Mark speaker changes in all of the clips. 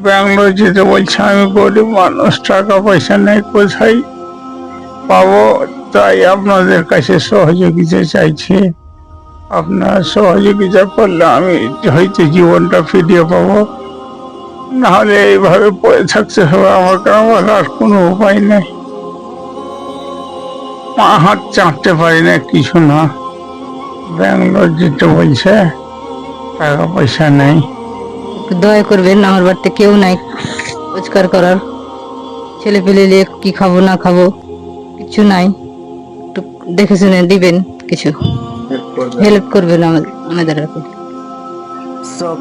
Speaker 1: ব্যাঙ্গালোর যেতে বলছে। আমি গরিব মানুষ, টাকা পয়সা নেই, কোথায় পাবো? তাই আপনাদের কাছে সহযোগিতা চাইছি। আপনার সহযোগিতা করলে আমি হয়তো জীবনটা ফিরিয়ে পাবো, নাহলে এইভাবে পড়ে থাকতে হবে আমাকে। আমার আর কোনো উপায় নেই, পা হাত চাঁটতে পারি না, কিছু না। ব্যাঙ্গালোর যেতে বলছে, টাকা পয়সা নেই।
Speaker 2: একটু দয়া করবেন, আমার বাড়িতে কেউ নাই রোজগার করার। ছেলে পেলে নিয়ে কি খাবো না খাবো কিছু নাই, একটু দেখে শুনে দিবেন, কিছু হেল্প করবেন আমাদের আর কি।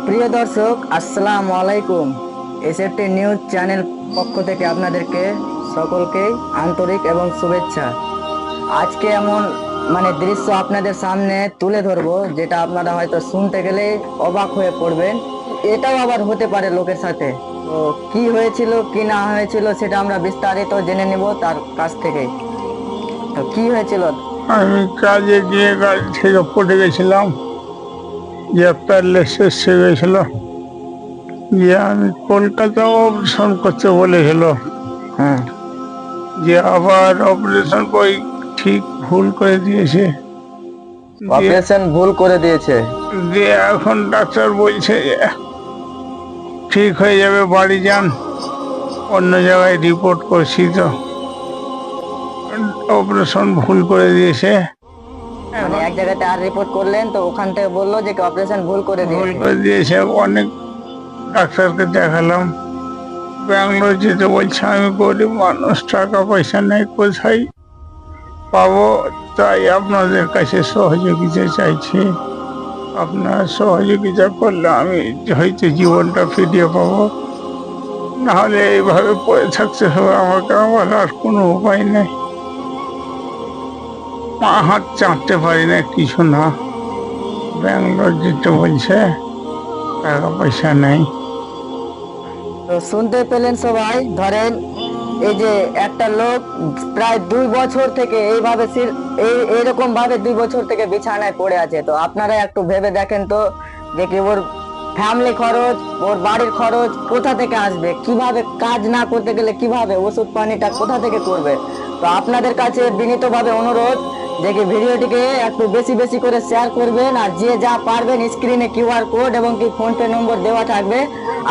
Speaker 3: প্রিয় দর্শক, আসসালামু আলাইকুম। এসএফটি নিউজ চ্যানেল পক্ষ থেকে আপনাদেরকে সকলকে আন্তরিক এবং শুভেচ্ছা। আজকে এমন দৃশ্য আপনাদের সামনে তুলে ধরবো, যেটা আপনারা হয়তো শুনতে গেলে অবাক হয়ে পড়বেন। এটাও আবার হতে পারে লোকের সাথে। তো কি হয়েছিল কি না হয়েছিল সেটা আমরা বিস্তারিত জেনে নিব তার কাছ থেকে। তো কি হয়েছিল?
Speaker 1: আমি কাজে গিয়ে গাড়ি থেকে পড়ে গেছিলাম, যে প্যারালাইসিস হয়ে গেছিল। যে আমি কলকাতা অপারেশন করতে বলেছিল,
Speaker 3: হ্যাঁ,
Speaker 1: যে আবার অপারেশন বই ঠিক ভুল করে দিয়েছে।
Speaker 3: অপারেশন ভুল করে দিয়েছে।
Speaker 1: দিয়ে এখন ডাক্তার বলছে যে ঠিক হয়ে যাবে, বাড়ি যান। অন্য জায়গায় রিপোর্ট করছি, তো অপারেশন ভুল করে দিয়েছে।
Speaker 3: এক জায়গাতে আর রিপোর্ট করলেন, তো ওখান থেকে বললো যে অপারেশন ভুল করে
Speaker 1: দিয়েছে। অনেক ডাক্তারকে দেখালাম, ব্যাঙ্গালোর যেতে বলছে। আমি গরিব মানুষ, টাকা পয়সা নেই, কোথায় পাবো? তাই আপনাদের কাছে সহযোগিতা চাইছি। আপনার সহযোগিতা করলে আমি হয়তো জীবনটা ফিরিয়ে পাবো, নাহলে এইভাবে পড়ে থাকতে হবে আমাকে। আমার আর কোনো উপায় নেই, পা হাত চাঁটতে পারি না, কিছু না। ব্যাঙ্গালোর যেতে বলছে, টাকা পয়সা নেই।
Speaker 3: তো শুনতে পেলেন সবাই। ধরেন এই যে একটা লোক প্রায় 2 বছর থেকে এইভাবে এইরকম ভাবে 2 বছর থেকে বিছানায় পড়ে আছে। তো আপনারা একটু ভেবে দেখেন তো, যে কি ওর ফ্যামিলি খরচ, ওর বাড়ির খরচ কোথা থেকে আসবে? কিভাবে কাজ না করতে গেলে কিভাবে ওষুধ পানিটা কোথা থেকে করবে? তো আপনাদের কাছে বিনীতভাবে অনুরোধ, যে কি ভিডিওটিকে একটু বেশি বেশি করে শেয়ার করবেন। আর যে যা পারবেন, স্ক্রিনে কিউআর কোড এবং কি ফোনপে নম্বর দেওয়া থাকবে,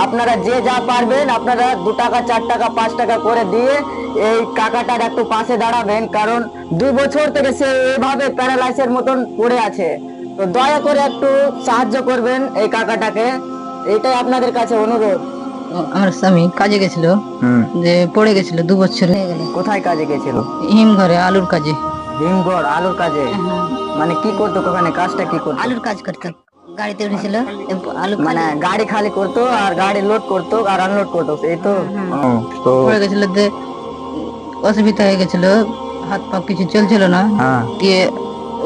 Speaker 3: আপনারা যে যা পারবেন আপনারা 2 টাকা 4 টাকা 5 টাকা করে দিয়ে এই কাকাটার একটু পাশে দাঁড়াবেন। কারণ 2 বছর থেকে সে এইভাবে প্যারালাইসের মতন পড়ে আছে। তো দয়া করে একটু সাহায্য করবেন এই কাকাটাকে, এটাই আপনাদের কাছে অনুরোধ।
Speaker 2: আমার স্বামী কাজে গেছিল, যে পড়ে গেছিল 2 বছর হয়ে গেল।
Speaker 3: কোথায় কাজে গেছিল?
Speaker 2: হিমঘরে আলুর কাজে।
Speaker 3: হিমঘর আলুর কাজে? মানে কি করতো ওখানে, কাজটা কি করতো?
Speaker 2: আলুর কাজ করতো, গাড়িতে উঠেছিল আলু,
Speaker 3: গাড়ি খালি করতো আর গাড়ি লোড করতো আর আনলোড করতো, এই তো? তো
Speaker 2: পড়ে গেছিল, অসুবিধা হয়ে গেছিল, হাত পা কিছু চলছিল না। দিয়ে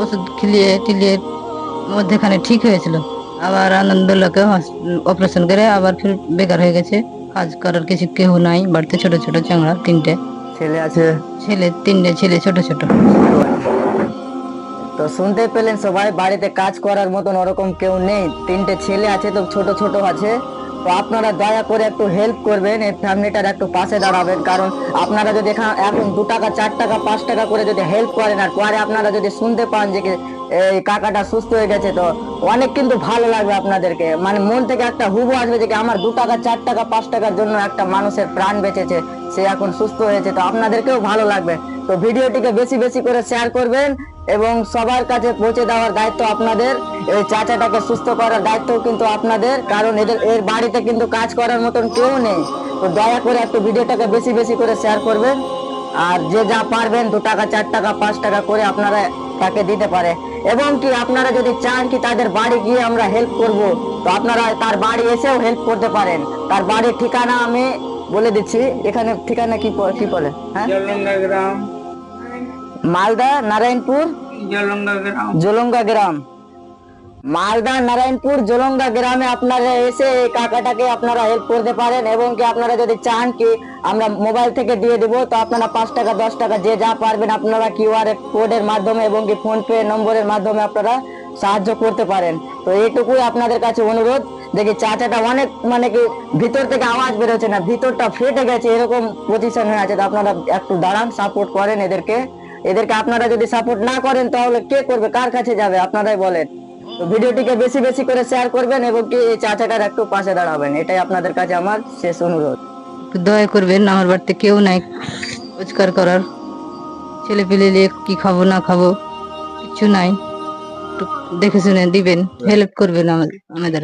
Speaker 2: ওষুধ খিলিয়ে টিলিয়ে মধ্যেখানে ঠিক হয়েছিল। আবার আনন্দলোকে অপারেশন করে আবার ফির বেকার হয়ে গেছে। কাজ করার কিছু কেউ নাই বাড়িতে। ছোট ছোট চাংড়া 3টে
Speaker 3: ছেলে আছে?
Speaker 2: ছেলে 3টে ছেলে, ছোট ছোট।
Speaker 3: তো শুনতে পেলেন সবাই, বাড়িতে কাজ করার মতন ওরকম কেউ নেই, 3টে ছেলে আছে, তো ছোট ছোট আছে। তো আপনারা দয়া করে একটু হেল্প করবেন, এই ফ্যামিলিটার একটু পাশে দাঁড়াবেন। কারণ আপনারা যদি এখন 2 টাকা 4 টাকা 5 টাকা করে যদি হেল্প করেন, আর পরে আপনারা যদি শুনতে পান যে এই কাকাটা সুস্থ হয়ে গেছে, তো অনেক কিন্তু ভালো লাগবে আপনাদেরকে। মন থেকে একটা হুবু আসবে যে আমার 2 টাকা 4 টাকা 5 টাকার জন্য একটা মানুষের প্রাণ বেঁচেছে, সে এখন সুস্থ হয়েছে। তো আপনাদেরকেও ভালো লাগবে। তো ভিডিওটিকে বেশি বেশি করে শেয়ার করবেন এবং সবার কাছে পৌঁছে দেওয়ার দায়িত্ব আপনাদের। এই চাচাটাকে সুস্থ করার দায়িত্ব কিন্তু আপনাদের, কারণ এর বাড়িতে কিন্তু কাজ করার মতন কেউ নেই। তো দয়া করে একটু ভিডিওটাকে বেশি বেশি করে শেয়ার করবেন। আর যে যা পারবেন 2 টাকা 4 টাকা 5 টাকা করে আপনারা তাকে দিতে পারে। এবং কি আপনারা যদি চান কি তাদের বাড়ি গিয়ে আমরা হেল্প করব, তো আপনারা তার বাড়ি এসেও হেল্প করতে পারেন। তার বাড়ির ঠিকানা আমি বলে দিচ্ছি। এখানে ঠিকানা কি বলে? হ্যাঁ,
Speaker 1: গ্রাম,
Speaker 3: মালদা নারায়ণপুর জলঙ্গা গ্রাম। মালদা নারায়ণপুর জলঙ্গা গ্রামে আপনারা এসে এই কাকাটাকে আপনারা হেল্প করতে পারেন। এবং কি আপনারা যদি চান কি আমরা মোবাইল থেকে দিয়ে দিব, তো আপনারা 5 টাকা 10 টাকা যে যা পারবেন আপনারা কিউআর কোডের মাধ্যমে এবং কি ফোন পে নম্বরের মাধ্যমে আপনারা সাহায্য করতে পারেন। তো এইটুকুই আপনাদের কাছে অনুরোধ, দেখি চাচাটা অনেক মানে কি ভিতর থেকে আওয়াজ বেরোচ্ছে না, ভিতরটা ফেটে গেছে, এরকম পজিশন হয়ে আছে। তো আপনারা একটু দাঁড়ান, সাপোর্ট করেন এদেরকে। আপনারা যদি সাপোর্ট না করেন তাহলে কে করবে, কার কাছে যাবে আপনারাই বলেন। তো ভিডিওটিকে বেশি বেশি করে শেয়ার করবেন এবং কি এই চাচাটার একটু পাশে দাঁড়াবেন, এটাই আপনাদের কাছে আমার শেষ অনুরোধ।
Speaker 2: একটু দয়া করবেন, আমার বাড়িতে কেউ নাই রোজগার করার, ছেলে পেলে নিয়ে কি খাবো না খাবো কিছু নাই, একটু দেখে শুনে দিবেন, হেল্প করবেন আমাদের আমাদের